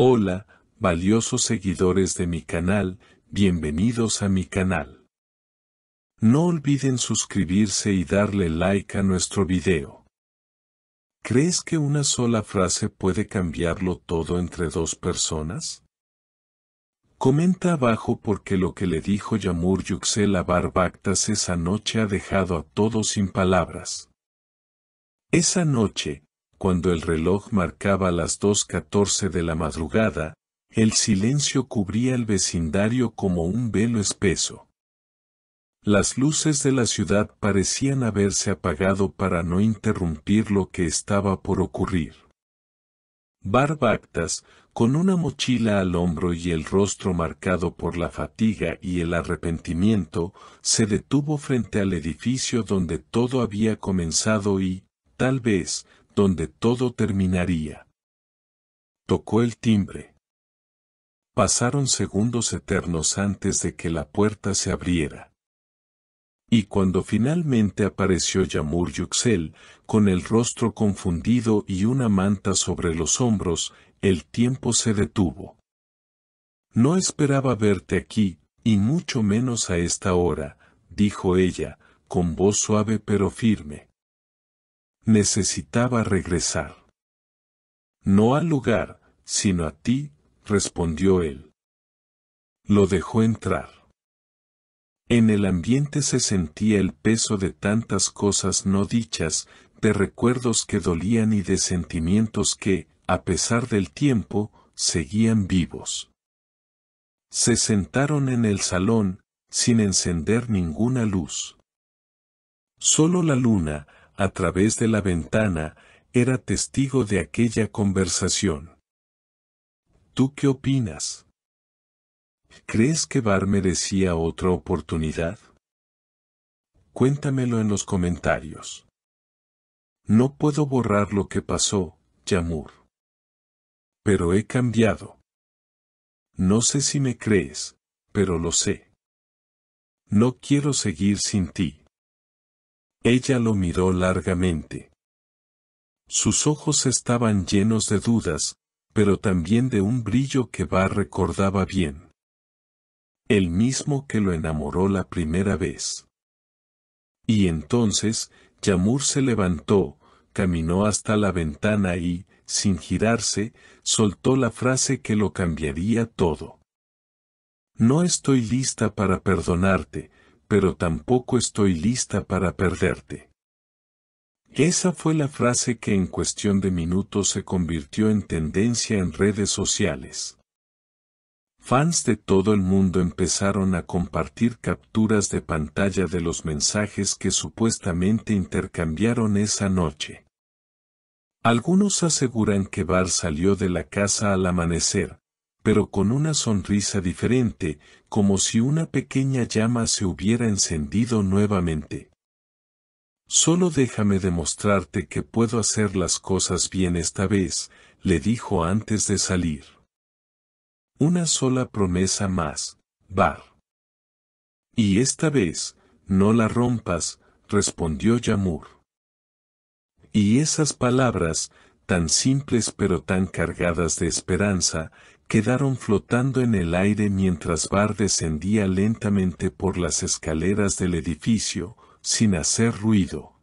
Hola, valiosos seguidores de mi canal, bienvenidos a mi canal. No olviden suscribirse y darle like a nuestro video. ¿Crees que una sola frase puede cambiarlo todo entre dos personas? Comenta abajo porque lo que le dijo Yamur Yüksel a Barbactas esa noche ha dejado a todos sin palabras. Esa noche, cuando el reloj marcaba las 2:14 de la madrugada, el silencio cubría el vecindario como un velo espeso. Las luces de la ciudad parecían haberse apagado para no interrumpir lo que estaba por ocurrir. Barbactas, con una mochila al hombro y el rostro marcado por la fatiga y el arrepentimiento, se detuvo frente al edificio donde todo había comenzado y, tal vez, donde todo terminaría. Tocó el timbre. Pasaron segundos eternos antes de que la puerta se abriera. Y cuando finalmente apareció Yamur Yüksel, con el rostro confundido y una manta sobre los hombros, el tiempo se detuvo. No esperaba verte aquí, y mucho menos a esta hora, dijo ella, con voz suave pero firme. Necesitaba regresar. No al lugar, sino a ti, respondió él. Lo dejó entrar. En el ambiente se sentía el peso de tantas cosas no dichas, de recuerdos que dolían y de sentimientos que, a pesar del tiempo, seguían vivos. Se sentaron en el salón, sin encender ninguna luz. Solo la luna, a través de la ventana, era testigo de aquella conversación. ¿Tú qué opinas? ¿Crees que Bar merecía otra oportunidad? Cuéntamelo en los comentarios. No puedo borrar lo que pasó, Yamur. Pero he cambiado. No sé si me crees, pero lo sé. No quiero seguir sin ti. Ella lo miró largamente. Sus ojos estaban llenos de dudas, pero también de un brillo que Bar recordaba bien. El mismo que lo enamoró la primera vez. Y entonces, Yamur se levantó, caminó hasta la ventana y, sin girarse, soltó la frase que lo cambiaría todo. No estoy lista para perdonarte, pero tampoco estoy lista para perderte. Esa fue la frase que en cuestión de minutos se convirtió en tendencia en redes sociales. Fans de todo el mundo empezaron a compartir capturas de pantalla de los mensajes que supuestamente intercambiaron esa noche. Algunos aseguran que Bar salió de la casa al amanecer, pero con una sonrisa diferente, como si una pequeña llama se hubiera encendido nuevamente. Solo déjame demostrarte que puedo hacer las cosas bien esta vez, le dijo antes de salir. Una sola promesa más, Bar. Y esta vez, no la rompas, respondió Yamur. Y esas palabras, tan simples pero tan cargadas de esperanza, quedaron flotando en el aire mientras Bar descendía lentamente por las escaleras del edificio, sin hacer ruido.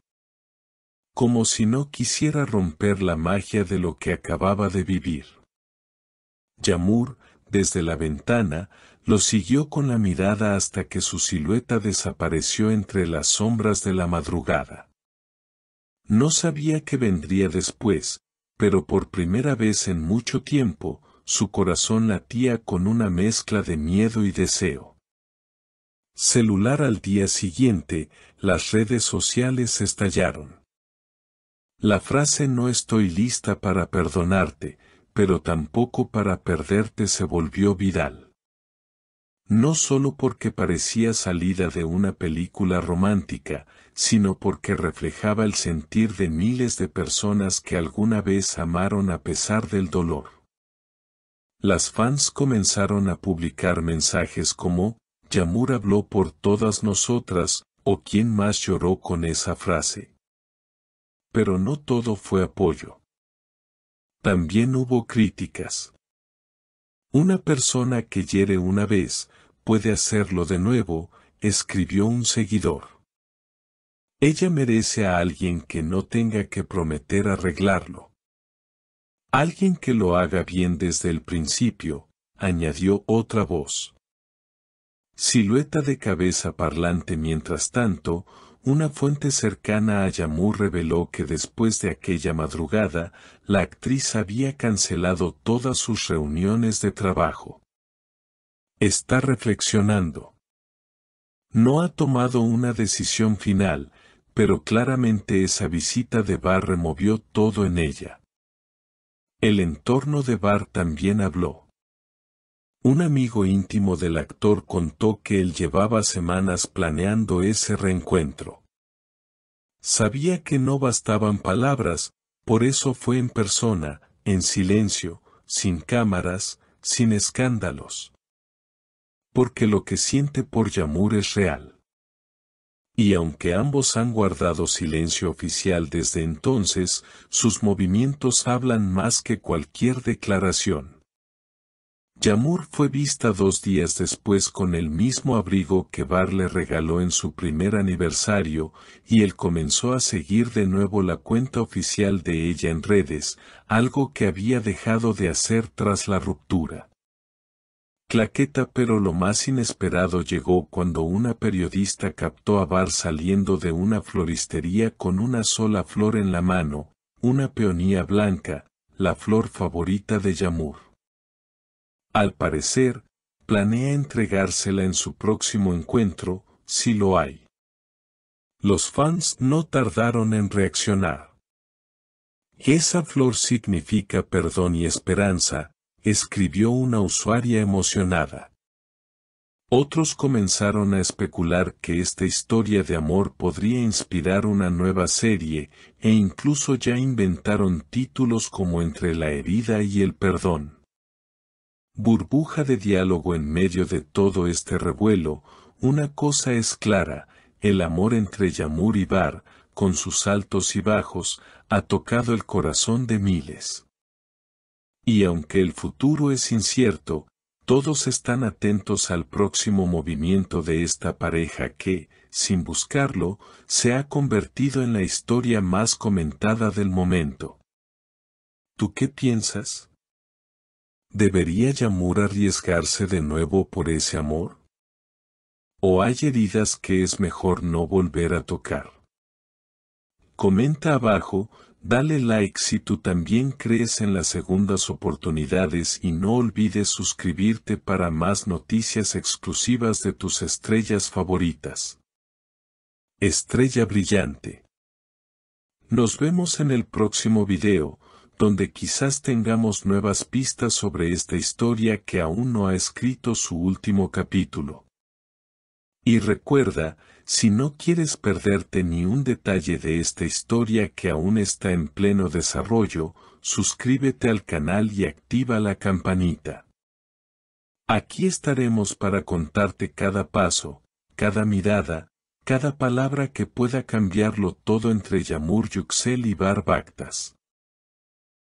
Como si no quisiera romper la magia de lo que acababa de vivir. Yamur, desde la ventana, lo siguió con la mirada hasta que su silueta desapareció entre las sombras de la madrugada. No sabía qué vendría después, pero por primera vez en mucho tiempo, su corazón latía con una mezcla de miedo y deseo. Celular al día siguiente, las redes sociales estallaron. La frase "no estoy lista para perdonarte", pero tampoco para perderte se volvió viral. No solo porque parecía salida de una película romántica, sino porque reflejaba el sentir de miles de personas que alguna vez amaron a pesar del dolor. Las fans comenzaron a publicar mensajes como, Yamur habló por todas nosotras, o ¿quién más lloró con esa frase? Pero no todo fue apoyo. También hubo críticas. Una persona que hiere una vez, puede hacerlo de nuevo, escribió un seguidor. Ella merece a alguien que no tenga que prometer arreglarlo. Alguien que lo haga bien desde el principio, añadió otra voz. Silueta de cabeza parlante. Mientras tanto, una fuente cercana a Yamur reveló que después de aquella madrugada, la actriz había cancelado todas sus reuniones de trabajo. Está reflexionando. No ha tomado una decisión final, pero claramente esa visita de Bar removió todo en ella. El entorno de Bar también habló. Un amigo íntimo del actor contó que él llevaba semanas planeando ese reencuentro. Sabía que no bastaban palabras, por eso fue en persona, en silencio, sin cámaras, sin escándalos. Porque lo que siente por Yamur es real. Y aunque ambos han guardado silencio oficial desde entonces, sus movimientos hablan más que cualquier declaración. Yamur fue vista 2 días después con el mismo abrigo que Bar le regaló en su primer aniversario, y él comenzó a seguir de nuevo la cuenta oficial de ella en redes, algo que había dejado de hacer tras la ruptura. Claqueta. Pero lo más inesperado llegó cuando una periodista captó a Bar saliendo de una floristería con una sola flor en la mano, una peonía blanca, la flor favorita de Yamur. Al parecer, planea entregársela en su próximo encuentro, si lo hay. Los fans no tardaron en reaccionar. Esa flor significa perdón y esperanza, escribió una usuaria emocionada. Otros comenzaron a especular que esta historia de amor podría inspirar una nueva serie, e incluso ya inventaron títulos como Entre la herida y el perdón. Burbuja de diálogo. En medio de todo este revuelo, una cosa es clara, el amor entre Yamur y Bar, con sus altos y bajos, ha tocado el corazón de miles. Y aunque el futuro es incierto, todos están atentos al próximo movimiento de esta pareja que, sin buscarlo, se ha convertido en la historia más comentada del momento. ¿Tú qué piensas? ¿Debería Yamur arriesgarse de nuevo por ese amor? ¿O hay heridas que es mejor no volver a tocar? Comenta abajo, dale like si tú también crees en las segundas oportunidades y no olvides suscribirte para más noticias exclusivas de tus estrellas favoritas. Estrella brillante. Nos vemos en el próximo video, donde quizás tengamos nuevas pistas sobre esta historia que aún no ha escrito su último capítulo. Y recuerda, si no quieres perderte ni un detalle de esta historia que aún está en pleno desarrollo, suscríbete al canal y activa la campanita. Aquí estaremos para contarte cada paso, cada mirada, cada palabra que pueda cambiarlo todo entre Yamur Yuxel y Bar Baktas.